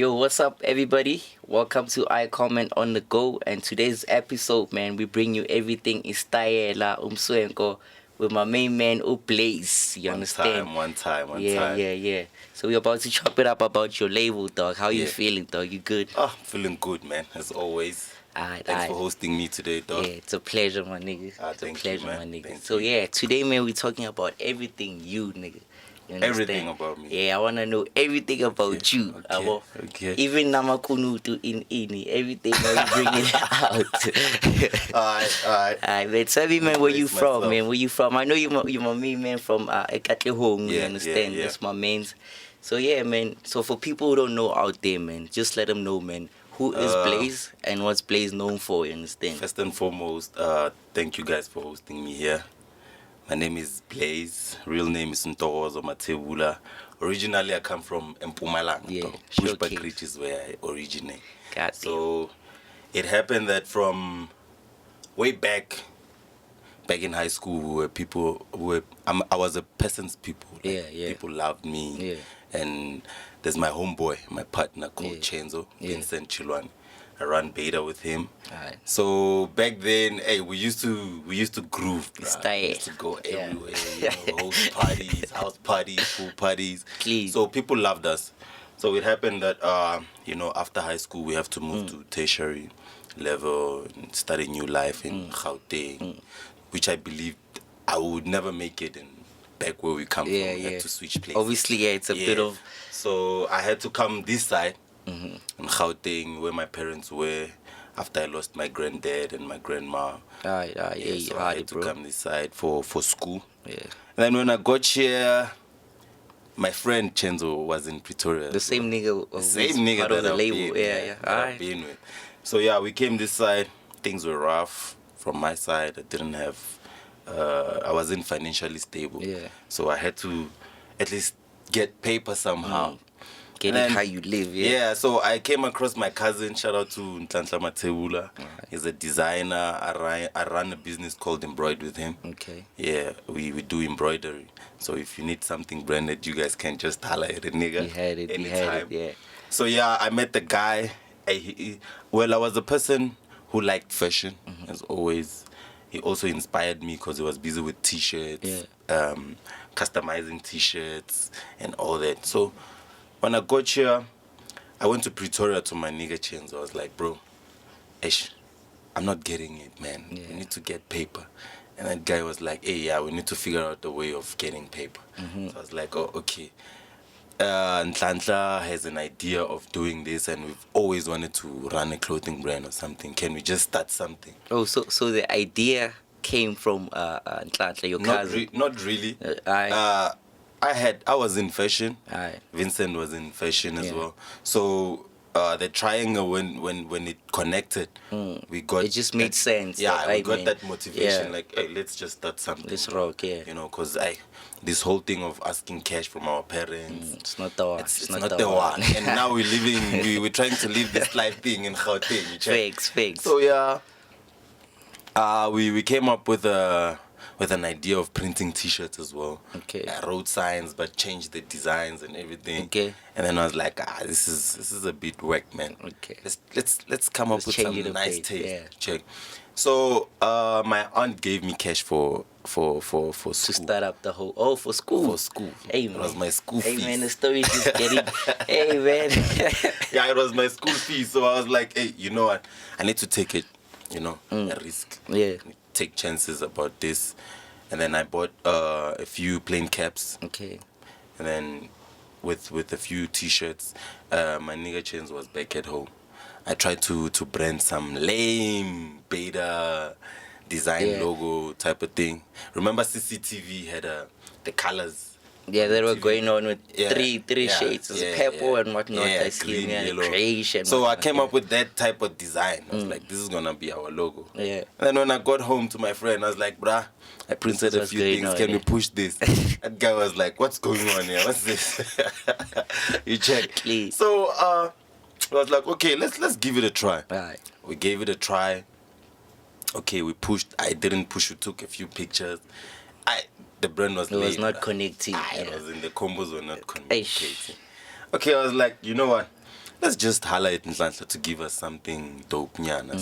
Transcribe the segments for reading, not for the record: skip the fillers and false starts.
Yo, what's up, everybody? Welcome to iComment on the go. And today's episode, man, we bring you everything in style, with my main man, Blaze. You understand? One time. Yeah. So we're about to chop it up about your label, dog. How you feeling, dog? You good? Oh, feeling good, man, as always. Thanks for hosting me today, dog. Yeah, it's a pleasure, my nigga. It's a pleasure, you, my nigga. Thank So you. yeah, today, man, we're talking about everything you, nigga. You understand? Everything about me. Yeah, I wanna know everything about you. Okay. Even Namakunu to in everything, man, we bring it out. Alright, man. Tell me, man, where you from, myself. man? Where you from? I know you my main man from Ekatlehong, you understand? Yeah. That's my mains. So yeah, man. So for people who don't know out there, man, just let them know, man. Who is Blaze and what's Blaze known for, you understand? First and foremost, thank you guys for hosting me here. My name is Blaze. Real name is Ntokozo Matebula. Originally, I come from Mpumalanga. Yeah, Bushbuck Ridge is where I originate. So it happened that from way back in high school, we were people I was a peasant's people. Like, people loved me. Yeah. And there's my homeboy, my partner called Chenzo, Vincent Chilwan. I run Baida with him. Alright. So back then, hey, we used to groove. Style. We used to go everywhere, host parties, house parties, pool parties. Clean. So people loved us. So it happened that after high school we have to move to tertiary level and start a new life in Gauteng, which I believed I would never make it in back where we come from. We had to switch places. Obviously, it's a bit of. So I had to come this side. In Gauteng, where my parents were, after I lost my granddad and my grandma. So I had to come this side for school. Yeah. And then when I got here, my friend Chenzo was in Pretoria. The same nigga. The same nigga part that of the I've label. been, I've been with. So yeah, we came this side. Things were rough from my side. I didn't have. I wasn't financially stable. Yeah. So I had to at least get paper somehow. Get it how you live, So I came across my cousin, shout out to Ntlanhla Matebula. He's a designer. I run a business called Embroid with him. Okay. Yeah, we do embroidery. So if you need something branded, you guys can just holler at a nigga. You had it, yeah. So yeah, I met the guy. I was a person who liked fashion, as always. He also inspired me because he was busy with t-shirts, customizing t-shirts and all that. So when I got here, I went to Pretoria to my nigga Chenzo. I was like, bro, I'm not getting it, man. Yeah. We need to get paper. And that guy was like, hey, we need to figure out a way of getting paper. So I was like, oh, okay. Ntlanhla has an idea of doing this, and we've always wanted to run a clothing brand or something. Can we just start something? Oh, so the idea came from Ntlanhla, your cousin? Not really. I was in fashion. Vincent was in fashion as well. So the triangle, when it connected, we got. It just made sense. Yeah, we got that motivation. Like, hey, let's just start something. Let's rock, because this whole thing of asking cash from our parents. It's not the one. It's not the one. And now we're trying to live this life thing in Gauteng. Fakes. So yeah, we came up with an idea of printing t-shirts as well. Okay. I wrote signs but changed the designs and everything. Okay. And then I was like, this is a bit whack, man. Okay. Let's come up with some nice taste. Yeah. Check. So my aunt gave me cash for school. To start up the whole for school. For school. Hey man. It was my school fees. Hey man, the story is just getting. Hey man. Yeah, it was my school fees. So I was like, hey, you know what? I need to take it. A risk. Yeah. Take chances about this. And then I bought a few plain caps. Okay. And then with a few t-shirts, my nigga Chains was back at home. I tried to brand some lame beta design logo type of thing. Remember CCTV had the colors. Yeah, they were going on with three shades. Purple and whatnot. Yeah, I see green, yellow. Creation. So I came up with that type of design. I was like, this is gonna be our logo. Yeah. And then when I got home to my friend, I was like, bruh, I printed a few things. Can we push this? That guy was like, what's going on here? What's this? You check. Please. So I was like, okay, let's give it a try. Right. We gave it a try. Okay, we pushed. I didn't push. We took a few pictures. The brand was It was late, not connecting. It was in the combos were not communicating. Okay, I was like, you know what? let's just holler at Nhlanhla to give us something dope nyana.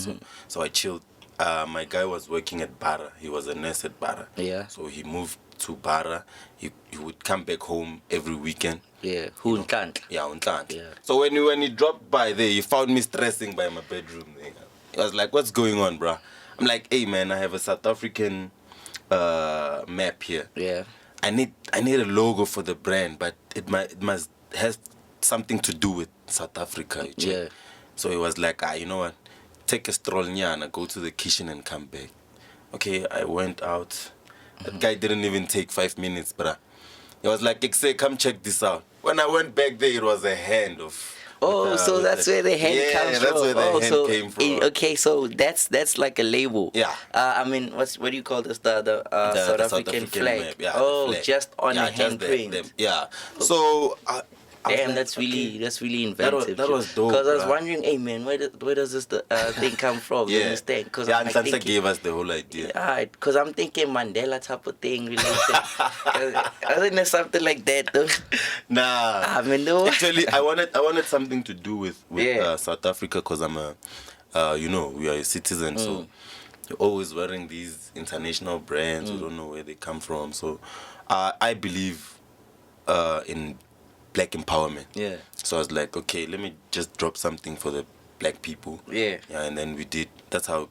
So I chilled. My guy was working at Baida. He was a nurse at Baida. Yeah. So he moved to Baida. He would come back home every weekend. Yeah. Who can't? Yeah, Nhlanhla. Yeah. So when he dropped by there, he found me stressing by my bedroom. He was like, "What's going on, bruh?" I'm like, "Hey man, I have a South African map here. Yeah. I need a logo for the brand, but it must has something to do with South Africa." Yeah. So he was like, you know what? Take a stroll nyana, go to the kitchen and come back. Okay, I went out. That guy didn't even take 5 minutes, bruh. He was like, "Say, come check this out." When I went back there, it was a hand of. Oh, so that's where the hand comes from. Yeah, that's where the hand so came from. Okay, so that's like a label. Yeah. I mean, what do you call this? The South African flag. map. Yeah, oh, the flag. just on Yeah, the just handprint. Yeah. So. I was Damn, like, that's okay. really inventive. That was dope. Because I was bruh. wondering, hey man, where does this thing come from? You understand? Because Yeah, I'm and like Nhlanhla gave us the whole idea. Alright, because I'm thinking Mandela type of thing related. I think there's something like that though. Nah. I mean, no. Actually, I wanted something to do with Yeah. South Africa because I'm we are a citizen, so you're always wearing these international brands. We don't know where they come from. So I believe in black empowerment. Yeah. So I was like, okay, let me just drop something for the black people. Yeah. Yeah, and then we did. That's how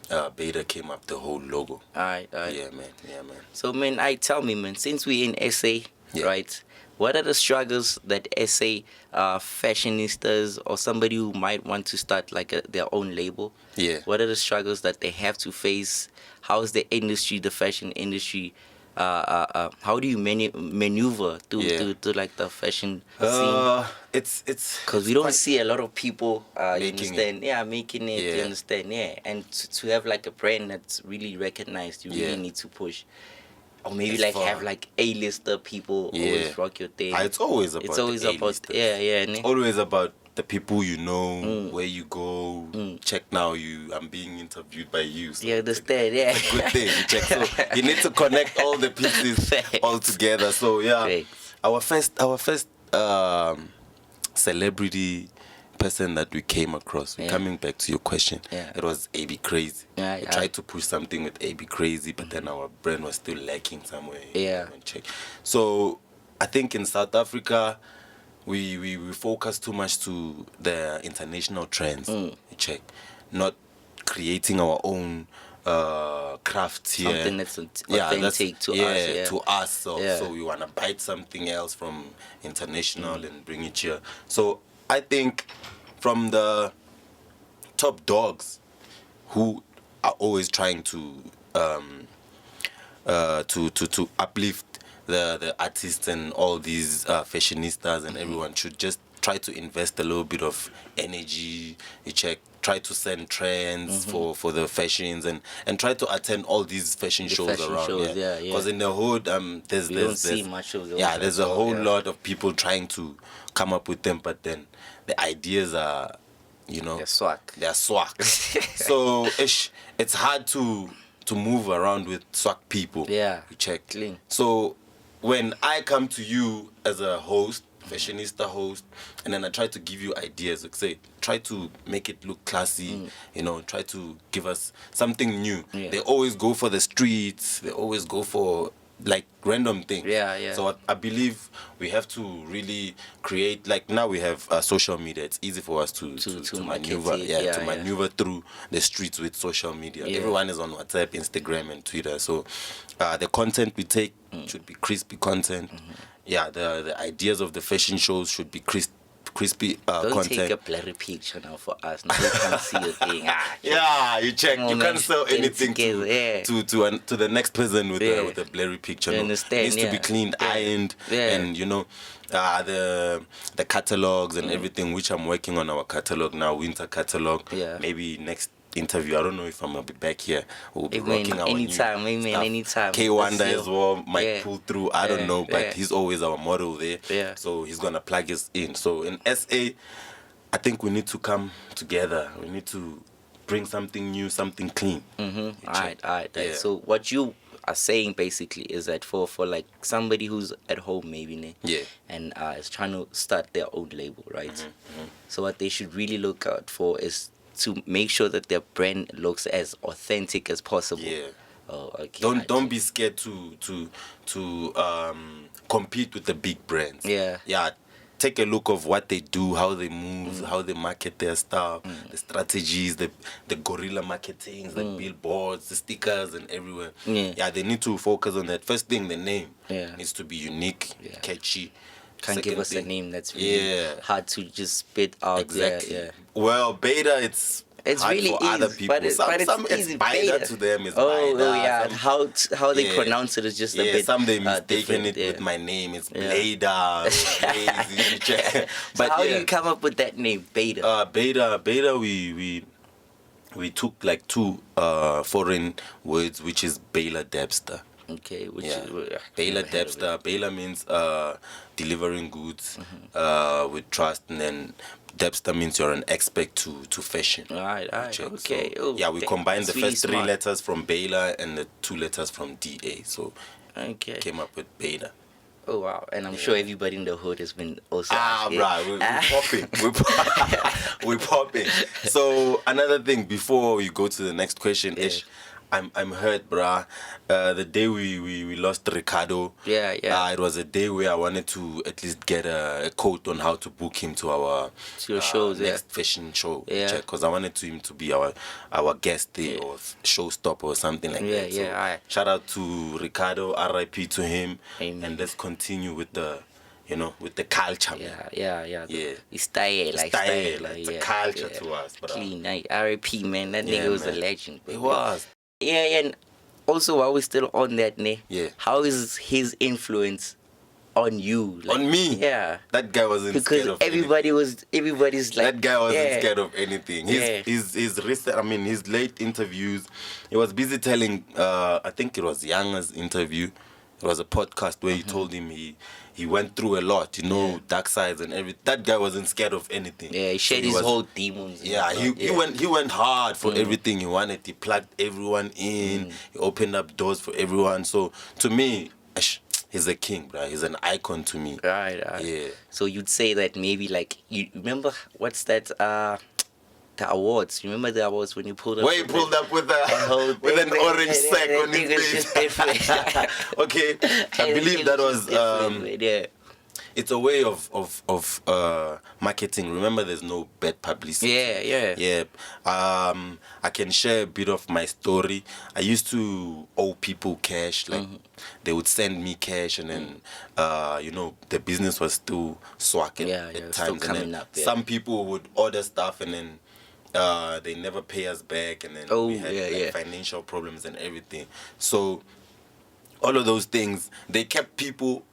Baida came up, the whole logo. Alright. Yeah, man. So man, tell me man, since we're in SA, Yeah. right? What are the struggles that SA fashionistas or somebody who might want to start like their own label? Yeah. What are the struggles that they have to face? How is the industry, the fashion industry? How do you maneuver to like the fashion scene? It's Because we don't see a lot of people, you Making understand? Yeah, making it, you Yeah. understand? Yeah, and to have like a brand that's really recognized, you Yeah. really need to push. Or maybe It's like far. have like A-lister people always rock your thing. It's always about It's always the about, A-listers. yeah. It's always about the people you know, where you go. Check now, I'm being interviewed by you. So You understand? Yeah. it's a good thing. You check. So you need to connect all the pieces Facts. all together. So yeah, Facts. our first celebrity person that we came across. Yeah. Coming back to your question, Yeah. it was AB Crazy. Yeah, We yeah. tried to push something with AB Crazy, but then our brand was still lacking somewhere. Yeah. Check. So I think in South Africa, we focus too much to the international trends. You check, not creating our own crafts here. Something that's authentic to us. Yeah. to us. So, Yeah. so we want to bite something else from international and bring it here. So I think from the top dogs who are always trying to uplift the artists and all these fashionistas and everyone should just try to invest a little bit of energy. You check, try to send trends for the fashions and try to attend all these fashion shows fashion around. shows, yeah. Because in the hood, there's We don't see much of those. yeah, there's a at all, whole yeah. lot of people trying to come up with them, but then the ideas are, They're swag. they're swag. So it's hard to move around with swag people. Yeah. You check. Clean. So when I come to you as a host, fashionista host, and then I try to give you ideas, like say, try to make it look classy, try to give us something new. Yeah. They always go for the streets, they always go for like random things. Yeah. So I believe we have to really create, like now we have social media. It's easy for us to market maneuver, it. to maneuver through the streets with social media. Yeah. Everyone is on WhatsApp, Instagram, and Twitter. So the content we take should be crispy content. Yeah, the ideas of the fashion shows should be crispy Don't content. take a blurry picture now for us. Now we can't see your thing. Yeah, you check. Come on, You man. can't sell Get it anything together, yeah. to the next person with Yeah. a blurry picture. You No. understand, It needs to be yeah. cleaned, Yeah. ironed, Yeah. and the catalogs and everything. Which I'm working on our catalog now, winter catalog. Yeah. Maybe next interview. I don't know if I'm gonna be back here. We'll be Amen. rocking our Anytime, new amen. stuff. Anytime. K Wanda That's as well might Yeah. pull through. I don't Yeah. know, but Yeah. he's always our model there. Yeah. So he's gonna plug us in. So in SA, I think we need to come together. We need to bring something new, something clean. Alright. Yeah. So what you are saying basically is that for like somebody who's at home maybe, ne, Yeah. and is trying to start their own label, right? So what they should really look out for is to make sure that their brand looks as authentic as possible. Yeah. Oh, okay. Don't be scared to compete with the big brands. Yeah. Yeah. Take a look of what they do, how they move, how they market their stuff, the strategies, the guerrilla marketing, the billboards, the stickers, and everywhere. Yeah. They need to focus on that. First thing, the name needs to be unique, Yeah. catchy. Can't give Second us a thing, name that's really hard to just spit out. Exactly. Yeah. Well, Baida, it's hard really for other easy, people. but it's it's easy. Baida to them is oh, Baida. Oh yeah, how they yeah. pronounce it is just a bit. Some they mistaken different, it with my name. It's Yeah. Baida. Crazy. But how do you come up with that name, Baida? Baida, we took like two foreign words, which is Baila Debster. Okay, which Yeah. is Baila Debster. Baila means delivering goods with trust, and then Debster means you're an expert to fashion. Right, Check. okay. So, we combined the that's really first three smart. letters from Baila and the 2 letters from DA. So Okay. came up with Baida. Oh wow, and I'm sure everybody in the hood has been also. Right, we're popping. We're popping. So another thing before we go to the next question, Ish, I'm hurt, bruh. The day we lost Ricardo, it was a day where I wanted to at least get a quote on how to book him to our your shows, next fashion show, Yeah. because I wanted him to be our guest there or showstopper or something like that. So alright. shout out to Ricardo, RIP to him, Amen. and let's continue with the culture. Man. Yeah. Yeah. It's style, like style. It's a culture to us, bro. Clean, like R.I.P. man. That Yeah, nigga was a man. legend. Bro. It was. Yeah, and also while we're still on that, ne? Yeah. How is his influence on you? Like, On me? Yeah. That guy wasn't Because scared of everybody's like that guy wasn't scared of anything. His recent, his late interviews, he was busy telling, I think it was Younger's interview. It was a podcast where he told him he went through a lot, dark sides and everything. That guy wasn't scared of anything. Yeah, he shared his whole demons. Yeah, he went hard for everything he wanted. He plugged everyone in. He opened up doors for everyone. So to me, he's a king, bro. He's an icon to me. Right. Yeah. So you'd say that maybe like you remember what's that the awards? You remember the awards when you pulled up? Where he pulled up with with an orange sack on his face. Okay, I believe that was it's a way of marketing. Remember, there's no bad publicity. Yeah. I can share a bit of my story. I used to owe people cash. Like they would send me cash, and then the business was still swacking at times. Still coming and then up. some people would order stuff, and then they never pay us back, and then we had financial problems and everything. So all of those things, they kept people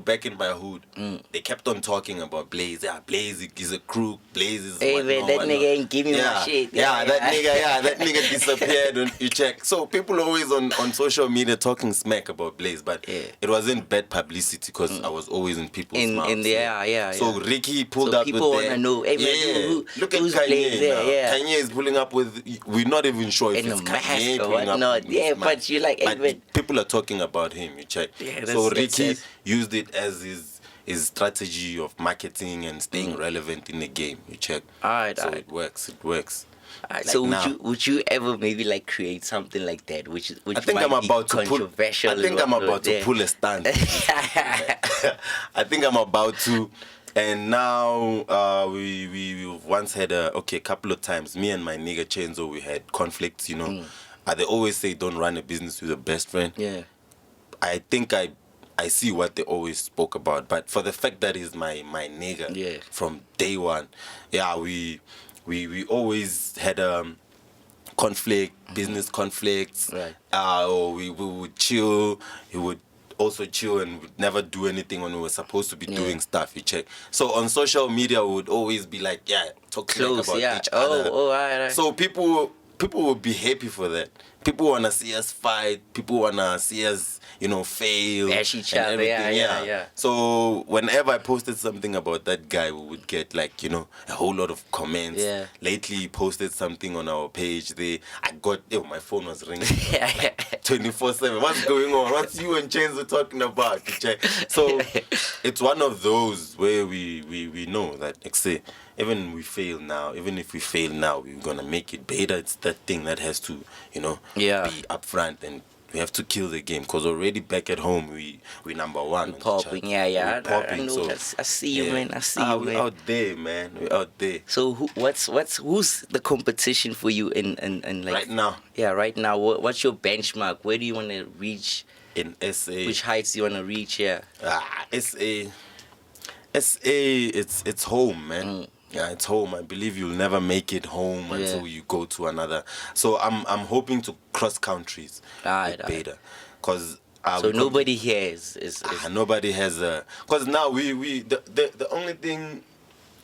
back in my hood. They kept on talking about Blaze. Yeah, Blaze is a crook. Blaze is hey man, that nigga ain't give me my shit. That nigga disappeared. And you check. So people always on social media talking smack about Blaze, but it wasn't bad publicity because I was always in people's mouths. So Ricky pulled up with people wanna know. Hey man, look at who's Kanye Blaze there? now. Yeah. Kanye is pulling up with. We're not even sure if In it's a Kanye mask or pulling up whatnot. with Yeah, this but mask. you like, hey, But man. people are talking about him. You check. Yeah, so that's Ricky used it as his strategy of marketing and staying relevant in the game. You check. Alright. It works. Like so would you ever maybe like create something like that, which I think I'm about to controversial? I think I'm about to pull a stunt. I think I'm about to. And now we once had a couple of times. Me and my nigga Chenzo, we had conflicts. They always say don't run a business with a best friend. Yeah. I think I see what they always spoke about, but for the fact that he's my nigga from day one, we always had conflict, business conflicts. Right. Or we would chill. He would also chill and would never do anything when we were supposed to be doing stuff. You check. So on social media, we would always be like, talk Close, about yeah. each other. Oh, right. So people people will be happy for that. People wanna see us fight. People wanna see us, fail. Bash each and other, everything, yeah. So whenever I posted something about that guy, we would get a whole lot of comments. Yeah. Lately, he posted something on our page. I got my phone was ringing 24/7. What's going on? What's you and Chains were talking about? So it's one of those where we know that even if we fail now, we're gonna make it. Baida, it's that thing that has to, Yeah. be upfront, and we have to kill the game, because already back at home we number one. We're popping, yeah. We're popping, I know. so I see you, man. I see you, we're man. out there, man. We're out there. So who's the competition for you in like Right now Yeah, right now. What's your benchmark? Where do you want to reach? in SA. Which heights do you want to reach? Yeah. SA, it's home, man. Yeah, it's home. I believe you'll never make it home until you go to another. So I'm hoping to cross countries with Baida, because So nobody here is nobody has a, because now the only thing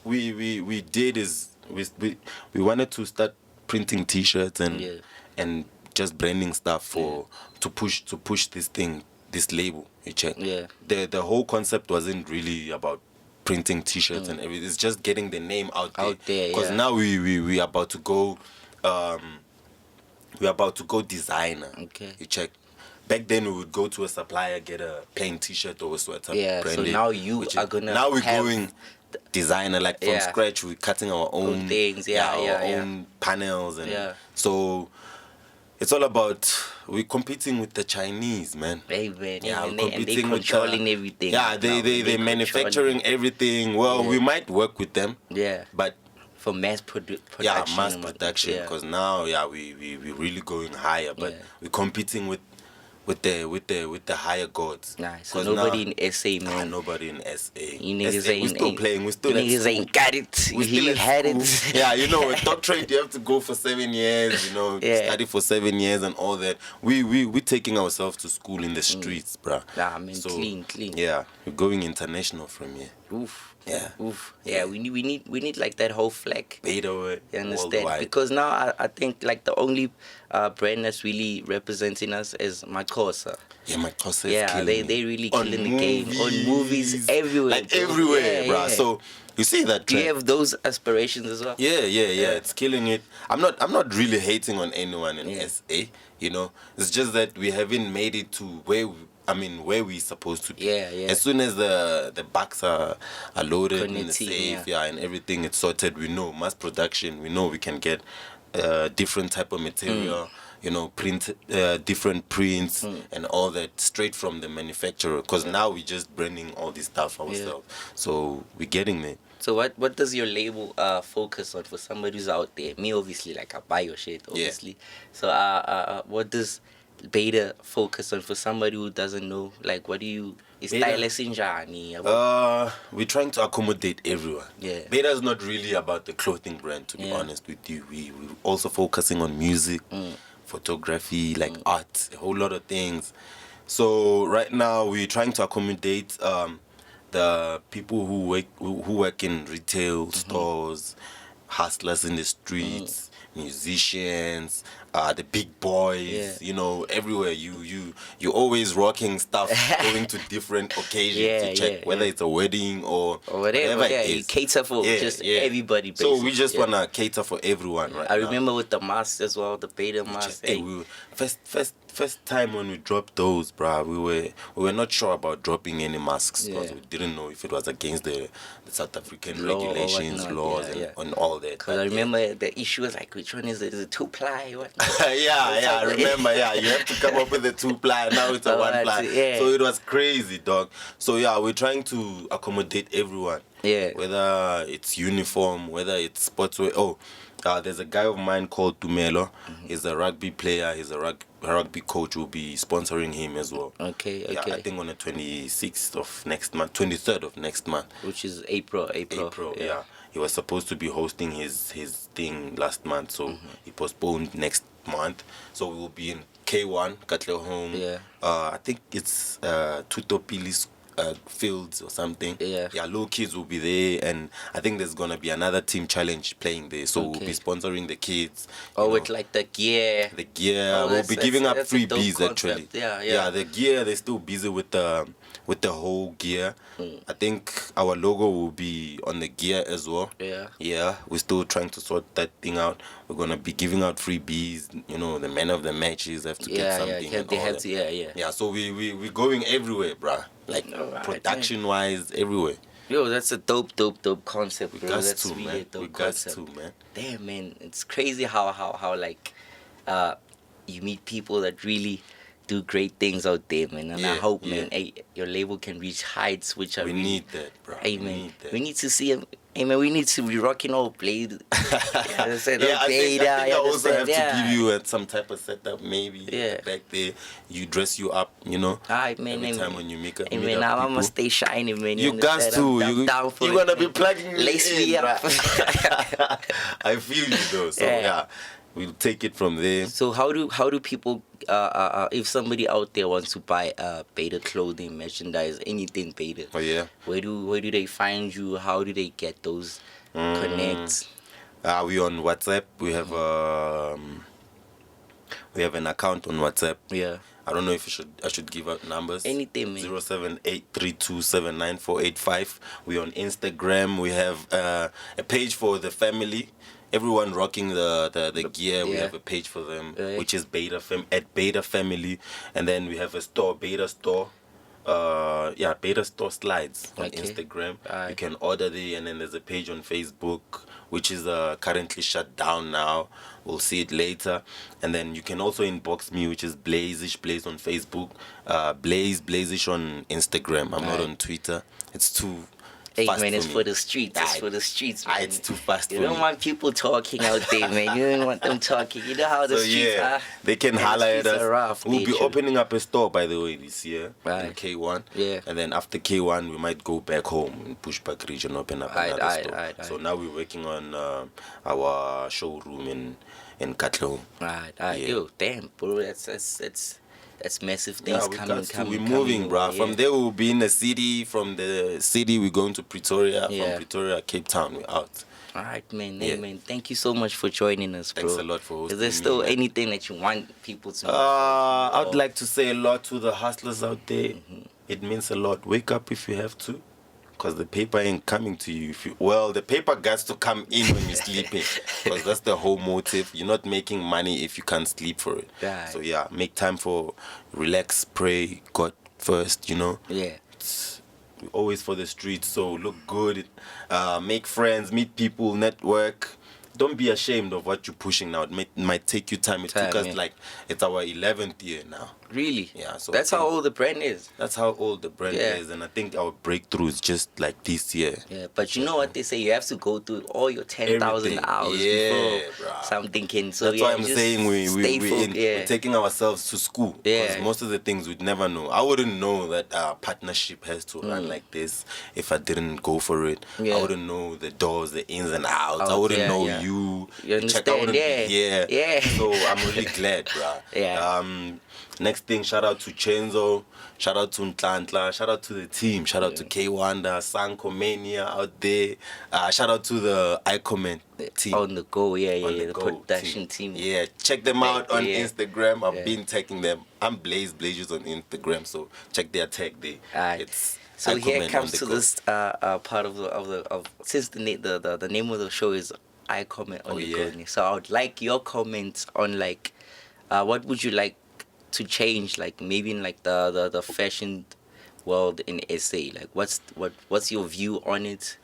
we did is we wanted to start printing T-shirts and just branding stuff to push this label. You check. Yeah. The whole concept wasn't really about printing T-shirts and everything. It's just getting the name out there. Because now we about to go designer. Okay. You check. Back then we would go to a supplier, get a plain T-shirt or a sweater. Yeah. So branded, now you are gonna. now we're have going designer, like from scratch. We're cutting our own things. our own panels, and so it's all about, we're competing with the Chinese, man. Hey, man. Yeah, and we're they competing with controlling everything. Yeah, they manufacturing everything. Well, we might work with them. Yeah. But for mass production. yeah, mass production. Because now, we're really going higher. But we're competing with the higher gods. Nice. So nobody in SA, man. Nobody in SA. You niggas SA, we're still playing. We're still niggas ain't got it. He had it. Yeah, with doctorate you have to go for 7 years. Study for 7 years and all that. We taking ourselves to school in the streets, bruh. Nah, man, So, clean. Yeah, we're going international from here. Oof. Yeah. Oof. Yeah, we need like that whole flag. Baida, You understand? worldwide. Because now I think like the only brand that's really representing us is Makosa. Yeah, my Xhosa is killing they really on killing the game on movies everywhere. Like bro. everywhere, Yeah, bruh. yeah. So you see that Do you trend? have those aspirations as well? Yeah, it's killing it. I'm not really hating on anyone in SA, It's just that we haven't made it to where we're supposed to be. Yeah. As soon as the bucks are loaded in the Connecting, safe, and everything is sorted, we know mass production, we know we can get different type of material, print different prints and all that straight from the manufacturer, because now we're just branding all this stuff ourselves. So we're getting there. So what does your label focus on for somebody who's out there? Me, obviously, like I buy your shit, obviously. So what does Baida focus on for somebody who doesn't know? Like, what do you... Is Baida- Sinjani? We're trying to accommodate everyone. Yeah. Baida is not really about the clothing brand, to be honest with you. We're also focusing on music, photography, like art, a whole lot of things. So right now we're trying to accommodate the people who work in retail stores, hustlers in the streets, musicians, the big boys, everywhere. You always rocking stuff, going to different occasions to check whether it's a wedding or whatever. it You is. cater for just everybody. So we basically. just wanna cater for everyone, right? I now. remember with the masks as well, the Baida mask. First time when we dropped those, bruh, we were not sure about dropping any masks, because we didn't know if it was against the South African Law or regulations, whatnot, laws, and all that. Because I remember the issue was like, which one is it? Is it 2-ply? What? I remember. You have to come up with a 2-ply. Now it's a 1-ply. So it was crazy, dog. So we're trying to accommodate everyone. Yeah. Whether it's uniform, whether it's sportswear. There's a guy of mine called Tumelo. He's a rugby player. He's a rugby coach. Will be sponsoring him as well. Okay. Yeah, I think on the 26th of next month, 23rd of next month. Which is April. Yeah. He was supposed to be hosting his thing last month, so he postponed next month. So we will be in K1, Katlehong. Yeah. I think it's Tutopili fields or something. Yeah. Low kids will be there, and I think there's gonna be another team challenge playing there. So we'll be sponsoring the kids. With like the gear. The gear. We'll be giving up freebies actually. Yeah. The gear, they're still busy with the whole gear. I think our logo will be on the gear as well. Yeah, we're still trying to sort that thing out. We're gonna be giving out freebies. The men of the matches have to get something. They have to. Yeah, so we're going everywhere, bruh. Like production wise, everywhere. Yo, that's a dope concept, bro. That's really a dope concept. Man. Damn, man, it's crazy how like you meet people that really do great things out there, man. And I hope, man, your label can reach heights which are. We need that, bro. Hey, man, we need to see him. Hey, man, we need to be rocking all Blade. I think I also have to give you some type of setup, maybe. Back there, you dress you up, Alright, man. Every time when you make up. Man, I'm gonna stay shiny, man. You got to. You're gonna be plugging me Lace me up. I feel you though. So we'll take it from there. So how do people if somebody out there wants to buy Baida clothing, merchandise, anything Baida? Oh yeah. Where do they find you? How do they get those connects? We on WhatsApp. We have an account on WhatsApp. Yeah. I don't know if I should give out numbers. Anything, man. 07832799485. We on Instagram. We have a page for the family. Everyone rocking the gear. We have a page for them, which is at Baida Family, and then we have a store, Baida Store. Baida Store Slides on Instagram. You can order there, and then there's a page on Facebook, which is currently shut down now. We'll see it later. And then you can also inbox me, which is Blazish on Facebook, Blazish on Instagram. I'm not on Twitter. It's too. Hey, man, it's for the streets. It's for the streets, man. It's too fast for me. You don't want people talking out there, man. You don't want them talking. You know how the streets are. They can holler at us. Rough, we'll be opening up a store, by the way, this year in K1. Yeah. And then after K1, we might go back home in Pushback region, open up another store. So now we're working on our showroom in Katlo. Right. Yo, damn, bro. That's massive things coming. We're moving, bro. From there, we'll be in the city. From the city, we're going to Pretoria. From Pretoria, Cape Town, we're out. All right, man. Hey, man, thank you so much for joining us, bro. Thanks a lot for hosting me. Is there still anything that you want people to know? I'd like to say a lot to the hustlers out there. It means a lot. Wake up if you have to. Because the paper ain't coming to you. The paper gets to come in when you're sleeping. Because that's the whole motive. You're not making money if you can't sleep for it. Right. So make time for relax, pray, God first, Yeah. We're always for the streets, so look good, make friends, meet people, network. Don't be ashamed of what you're pushing now. It might take you time. It took us it's our 11th year now. Really? Yeah. So that's how old the brand is. That's how old the brand is, and I think our breakthrough is just like this year. Yeah, but you know what they say? You have to go through all your 10,000 hours before something can. So that's why I'm saying we're taking ourselves to school. Yeah. Because most of the things we'd never know. I wouldn't know that our partnership has to run like this if I didn't go for it. Yeah. I wouldn't know the doors, the ins and outs. I wouldn't know you. You understand? Yeah. So I'm really glad, bro. Yeah. Next thing, shout out to Chenzo, shout out to Ntlantla, shout out to the team, shout out to K-Wanda, Sanko Mania out there, shout out to the iComment team. On the go, the production team. Yeah, check them out on Instagram. I've been tagging them. I'm Blazers on Instagram, so check their tag there. It's so iComment here comes to this part of since the name of the show is iComment on the go. So I would like your comments on what would you like to change, maybe in the fashion world in SA. What's your view on it?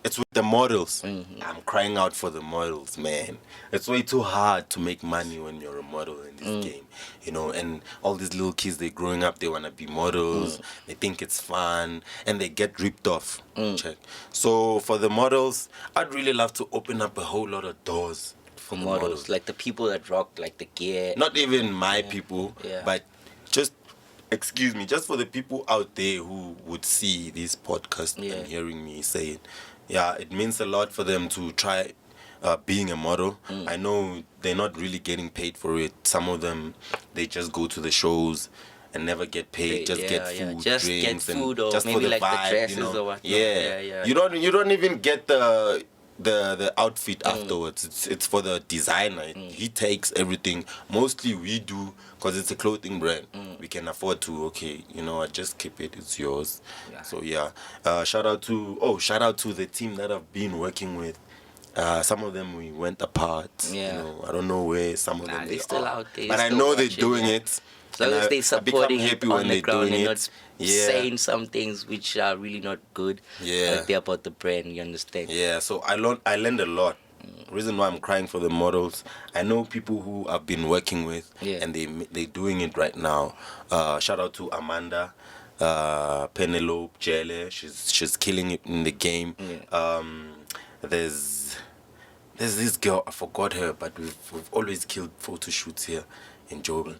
It's with the models. I'm crying out for the models, man. It's way too hard to make money when you're a model in this game, and all these little kids, they're growing up, they want to be models, they think it's fun, and they get ripped off. Check. So for the models, I'd really love to open up a whole lot of doors for the models. Like the people that rock the gear. Not even my people, but just for the people out there who would see this podcast and hearing me say it. Yeah, it means a lot for them to try being a model. I know they're not really getting paid for it. Some of them, they just go to the shows and never get paid. Just get food, just drinks, get food, and or just maybe for the like vibe, the dresses you know? or whatnot. Yeah. You don't even get the outfit afterwards. It's for the designer. He takes everything. Mostly we do, because it's a clothing brand. We can afford to, okay, you know what, just keep it, it's yours. So yeah, shout out to the team that I've been working with. Some of them we went apart. You know, I don't know where some of them they're still out there, but I know they're doing it. As long as they're supporting it on the ground and not saying it. some things which are really not good. Yeah. They're about the brand, you understand? Yeah, so I learned a lot. Reason why I'm crying for the models, I know people who I've been working with, and they're doing it right now. Shout out to Amanda, Penelope, Jelle. She's killing it in the game. There's this girl, I forgot her, but we've always killed photo shoots here in Joburg.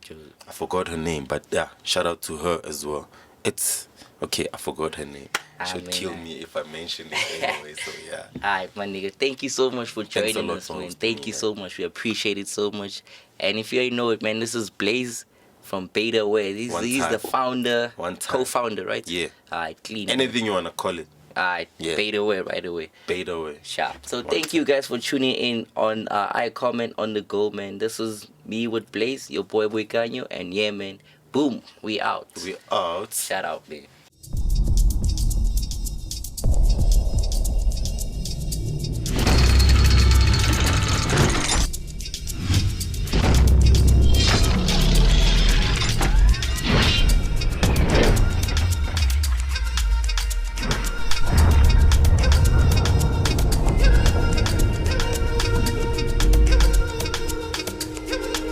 I forgot her name, but yeah, shout out to her as well. It's okay, I forgot her name. She'll kill me if I mention it anyway, so yeah. Alright, my nigga, thank you so much for joining us, man. Thank you so much. We appreciate it so much. And if you ain't know it, man, this is Blaze from Baida. He's the founder, co-founder, right? Yeah. Alright, clean. Anything you wanna call it. Alright, Baida right away. Baida. Sharp. So thank you guys for tuning in on iComment on the go, man. This is me with Blaze, your boy Wikanyo, and yeah, man. Boom, we out. We out. Shout out, man.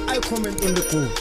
iComment on the go.